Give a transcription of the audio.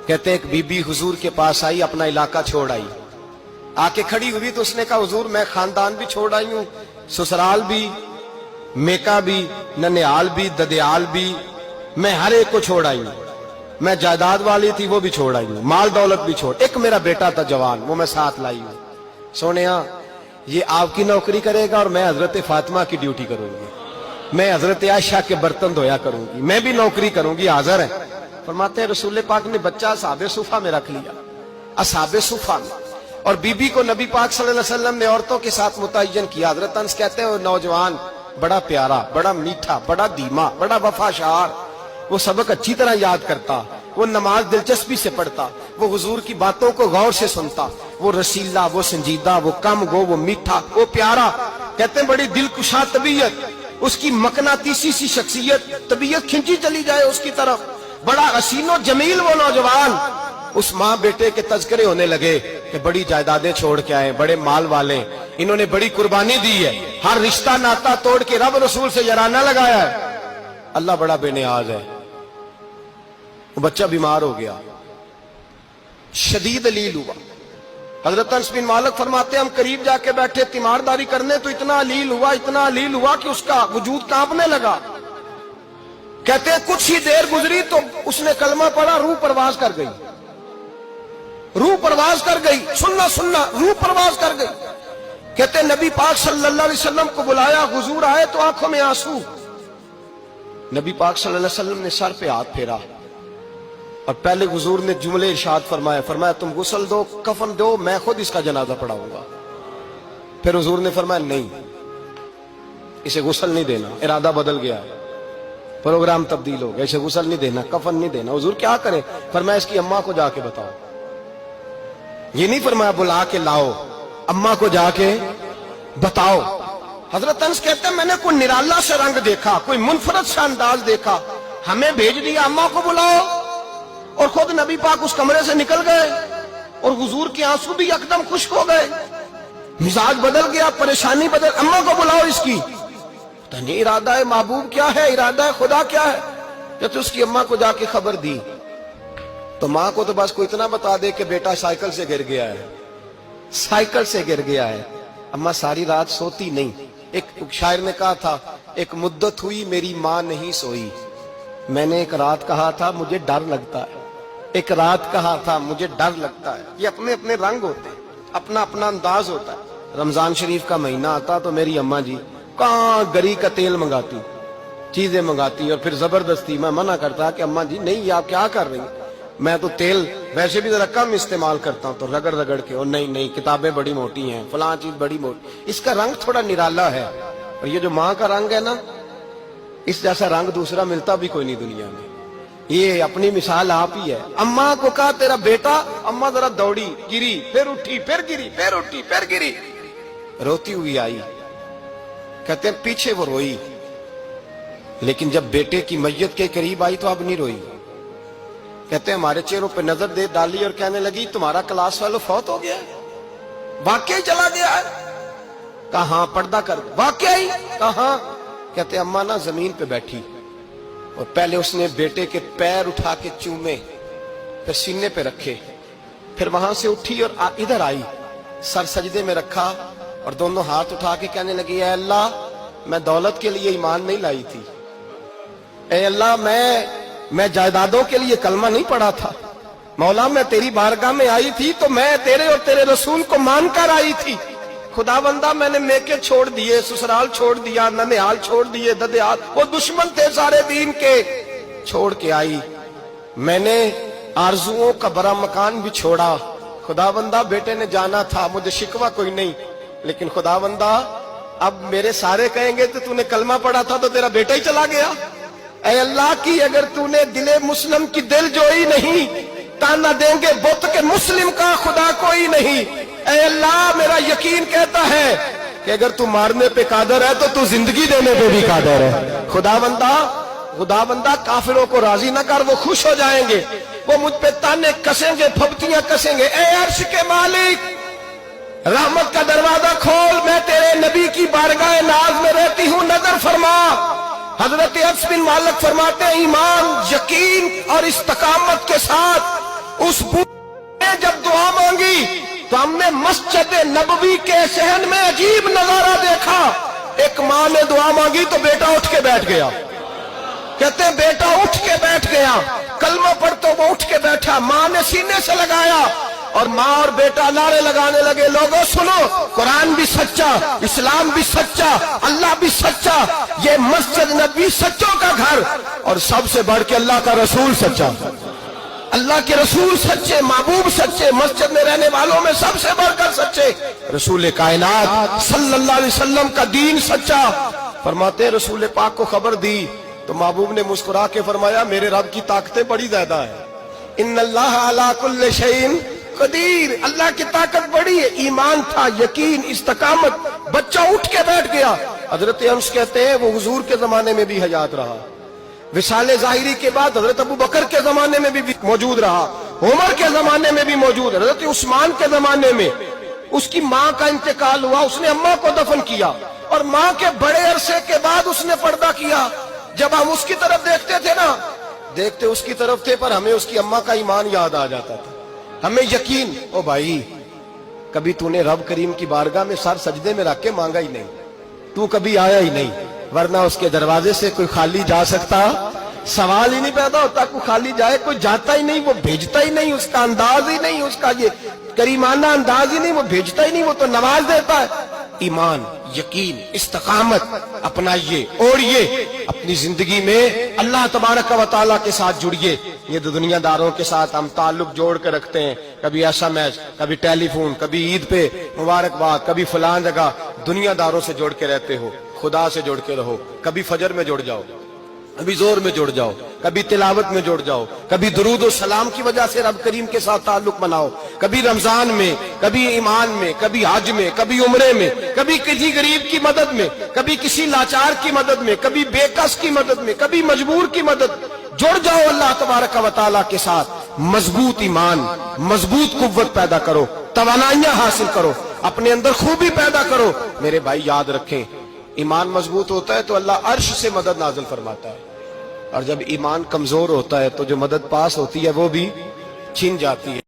कहते एक बीबी हुजूर के पास आई, अपना इलाका छोड़ आई, आके खड़ी हुई तो उसने कहा हुजूर मैं खानदान भी छोड़ आई हूं, ससुराल भी, मेका भी, ननिहाल भी, ददियाल भी, मैं हर एक को छोड़ आई हूं। मैं जायदाद वाली थी वो भी छोड़ आई हूं, माल दौलत भी छोड़, एक मेरा बेटा था जवान वो मैं साथ लाई हूं। सोनिया ये आपकी नौकरी करेगा और मैं हजरत फातिमा की ड्यूटी करूंगी, मैं हजरत आयशा के बर्तन धोया करूंगी, मैं भी नौकरी करूंगी। हाजिर है। फरमाते हैं रसूल पाक ने बच्चा असहाबे सुफा में रख लिया, असहाबे सुफा में, और बीबी को नबी पाक सल्लल्लाहु अलैहि वसल्लम ने औरतों के साथ मुतय्यन किया। हजरत अनस कहते हैं वो नौजवान बड़ा प्यारा, बड़ा मीठा, बड़ा धीमा, बड़ा वफाशार, वो सबक अच्छी तरह याद करता, वो नमाज दिलचस्पी से पढ़ता, वो हुजूर की बातों को गौर से सुनता, वो रसीला, वो संजीदा, वो कम गो, वो मीठा, वो प्यारा। कहते हैं बड़ी दिलकुशा तबीयत, उसकी मकनातीसी सी शख्सियत, तबीयत खिंची चली जाए उसकी तरफ, बड़ा हसीनो जमील वो नौजवान। उस माँ बेटे के तज़किरे होने लगे कि बड़ी जायदादें छोड़ के आए, बड़े माल वाले, इन्होंने बड़ी कुर्बानी दी है, हर रिश्ता नाता तोड़ के रब रसूल से यराना लगाया है, अल्लाह बड़ा बेनियाज है। वो बच्चा बीमार हो गया, शदीद अलील हुआ। हजरत अनस बिन मालिक फरमाते हम करीब जाके बैठे तीमारदारी करने तो इतना अलील हुआ, इतना अलील हुआ कि उसका वजूद कांपने लगा। कहते हैं कुछ ही देर गुजरी तो उसने कलमा पढ़ा, रूह परवाज कर गई, रूह परवाज कर गई, सुनना सुनना, रूह परवाज कर गई। कहते हैं नबी पाक सल्लल्लाहु अलैहि वसल्लम को बुलाया, हुजूर आए तो आंखों में आंसू। नबी पाक सल्लल्लाहु अलैहि वसल्लम ने सर पे हाथ फेरा और पहले हुजूर ने जुमले इरशाद फरमाया, फरमाया तुम गुस्ल दो, कफन दो, मैं खुद इसका जनाजा पढ़ाऊंगा। फिर हुजूर ने फरमाया नहीं, इसे गुस्ल नहीं देना, इरादा बदल गया है, प्रोग्राम तब्दील हो गया, इसे गुस्ल नहीं देना, कफन नहीं देना। हुजूर क्या करे? फरमाया इसकी अम्मा को जाके बताओ। ये नहीं फरमाया बुला के लाओ, अम्मा को जाके बताओ। हजरत अनस कहते हैं मैंने कोई निराला सा रंग देखा, कोई मुनफरद सा अंदाज देखा, हमें भेज दिया अम्मा को बुलाओ, और खुद नबी पाक उस कमरे से निकल गए और हुजूर के आंसू भी एकदम खुश्क हो गए, मिजाज बदल गया, परेशानी बदल, अम्मा को बुलाओ इसकी। नहीं इरादा है महबूब क्या है, इरादा है खुदा क्या है? जब तो उसकी अम्मा को जाके खबर दी तो माँ को तो बस कोई इतना बता दे कि बेटा साइकिल से गिर गया है, साइकिल से गिर गया है। अम्मा सारी रात सोती नहीं। एक शायर ने कहा था, एक मुद्दत हुई मेरी माँ नहीं सोई, मैंने एक रात कहा था मुझे डर लगता है, एक रात कहा था मुझे डर लगता है। ये अपने अपने रंग होते हैं, अपना अपना अंदाज होता है। रमजान शरीफ का महीना आता तो मेरी अम्मा जी कहाँ गरी का तेल मंगाती, चीजें मंगाती, और फिर जबरदस्ती मैं मना करता कि अम्मा जी नहीं आप क्या कर रही, मैं तो तेल वैसे भी जरा कम इस्तेमाल करता हूँ, तो रगड़ रगड़ के, और नहीं नहीं किताबें बड़ी मोटी हैं, फलां चीज बड़ी मोटी, इसका रंग थोड़ा निराला है। और ये जो माँ का रंग है ना, इस जैसा रंग दूसरा मिलता भी कोई नहीं दुनिया में। ये अपनी मिसाल आप ही है। अम्मा को कहा तेरा बेटा, अम्मा जरा दौड़ी, गिरी, फिर उठी, फिर गिरी, फिर उठी, फिर गिरी, रोती हुई आई। कहते हैं पीछे वो रोई, लेकिन जब बेटे की मैयत के करीब आई तो अब नहीं रोई। कहते हैं हमारे चेहरों पे नजर दे डाली और कहने लगी तुम्हारा क्लास फेलो फौत हो गया है, वाकई चला गया है। कहां? पर्दा कर, वाकई कहां? कहते अम्मा ना जमीन पे बैठी और पहले उसने बेटे के पैर उठा के चूमे, फिर सीने पे रखे, फिर वहां से उठी और इधर आई, सर सजदे में रखा और दोनों हाथ उठा के कहने लगी ऐ अल्लाह मैं दौलत के लिए ईमान नहीं लाई थी, ऐ अल्लाह मैं जायदादों के लिए कलमा नहीं पढ़ा था, मौला मैं तेरी बारगाह में आई थी तो मैं तेरे और तेरे रसूल को मानकर आई थी। खुदा बंदा मैंने मेके छोड़ दिए, ससुराल छोड़ दिया, ननिहाल छोड़ दिए, ददियाल, वो दुश्मन थे सारे दीन के, छोड़ के आई। मैंने आरजुओं का बड़ा मकान भी छोड़ा। खुदा बंदा बेटे ने जाना था, मुझे शिकवा कोई नहीं, लेकिन खुदा बंदा अब मेरे सारे कहेंगे तो तूने कलमा पढ़ा था तो तेरा बेटा ही चला गया। ऐ अल्लाह की अगर तूने दिले मुस्लिम की दिल जोई नहीं, ताना देंगे बुत के मुस्लिम का खुदा कोई नहीं। ऐ अल्लाह मेरा यकीन कहता है कि अगर तू मारने पे कादर है तो तू जिंदगी देने पे भी कादर है। खुदा बंदा काफिरों को राजी न कर, वो खुश हो जाएंगे, वो मुझ पे ताने कसेंगे, फबतियां कसेंगे। ऐ अर्श के मालिक रहमत का दरवाजा खोल, मैं तेरे नबी की बारगाह नाज में रहती हूँ, नजर फरमा। हजरत अनस बिन मालिक फरमाते हैं ईमान, यकीन और इस्तकामत के साथ اس بوڑھے نے جب دعا مانگی تو ہم نے مسجد نبوی کے صحن میں عجیب نظارہ دیکھا. ایک ماں نے دعا مانگی تو بیٹا اٹھ کے بیٹھ گیا. کہتے ہیں بیٹا اٹھ کے بیٹھ گیا. کلمہ پڑھ تو وہ اٹھ کے بیٹھا. ماں نے سینے سے لگایا اور ماں اور بیٹا نعرے لگانے لگے, لوگوں سنو, قرآن بھی سچا, اسلام بھی سچا, اللہ بھی سچا, یہ مسجد نبوی سچوں کا گھر, اور سب سے بڑھ کے اللہ کا رسول سچا. اللہ کے رسول سچے, محبوب سچے, مسجد میں رہنے والوں میں سب سے بڑھ کر سچے, رسول کائنات صلی اللہ علیہ وسلم کا دین سچا. فرماتے رسول پاک کو خبر دی تو محبوب نے مسکرا کے فرمایا میرے رب کی طاقتیں بڑی زیادہ ہیں. ان اللہ علی کل شیء قدیر, اللہ کی طاقت بڑی ہے. ایمان تھا, یقین, استقامت. بچہ اٹھ کے بیٹھ گیا. حضرت انس کہتے ہیں وہ حضور کے زمانے میں بھی حیات رہا, وصال ظاہری کے بعد حضرت ابو بکر کے زمانے میں بھی موجود رہا, عمر کے زمانے میں بھی موجود, حضرت عثمان کے زمانے میں. اس کی ماں کا انتقال ہوا, اس نے اماں کو دفن کیا, اور ماں کے بڑے عرصے کے بعد اس نے پردہ کیا. جب ہم اس کی طرف دیکھتے تھے نا, دیکھتے اس کی طرف تھے, پر ہمیں اس کی اماں کا ایمان یاد آ جاتا تھا, ہمیں یقین. او بھائی, کبھی تو نے رب کریم کی بارگاہ میں سر سجدے میں رکھ کے مانگا ہی نہیں, تو کبھی آیا ہی نہیں, ورنہ اس کے دروازے سے کوئی خالی جا سکتا, سوال ہی نہیں پیدا ہوتا. کوئی خالی جائے, کوئی جاتا ہی نہیں, وہ بھیجتا ہی نہیں, اس کا انداز ہی نہیں, اس کا یہ کریمانہ انداز ہی نہیں, وہ بھیجتا ہی نہیں, وہ تو نواز دیتا ہے. ایمان, یقین, استقامت اپنائیے, اور یہ اپنی زندگی میں اللہ تبارک و تعالیٰ کے ساتھ جڑیے. یہ دنیا داروں کے ساتھ ہم تعلق جوڑ کے رکھتے ہیں, کبھی ایسا میچ, کبھی ٹیلی فون, کبھی عید پہ مبارکباد, کبھی فلان جگہ. دنیا داروں سے جوڑ کے رہتے ہو, خدا سے جوڑ کے رہو. کبھی فجر میں جڑ جاؤ, کبھی زور میں جڑ جاؤ, کبھی تلاوت میں جڑ جاؤ, کبھی درود و سلام کی وجہ سے رب کریم کے ساتھ تعلق بناؤ, کبھی رمضان میں, کبھی ایمان میں, کبھی حج میں, کبھی عمرے میں, کبھی کسی غریب کی مدد میں, کبھی کسی لاچار کی مدد میں, کبھی بے کس کی مدد میں, کبھی مجبور کی مدد. جڑ جاؤ اللہ تبارک و تعالیٰ کے ساتھ. مضبوط ایمان, مضبوط قوت پیدا کرو, توانائیاں حاصل کرو, اپنے اندر خوبی پیدا کرو. میرے بھائی یاد رکھیں, ایمان مضبوط ہوتا ہے تو اللہ عرش سے مدد نازل فرماتا ہے, اور جب ایمان کمزور ہوتا ہے تو جو مدد پاس ہوتی ہے وہ بھی چھن جاتی ہے.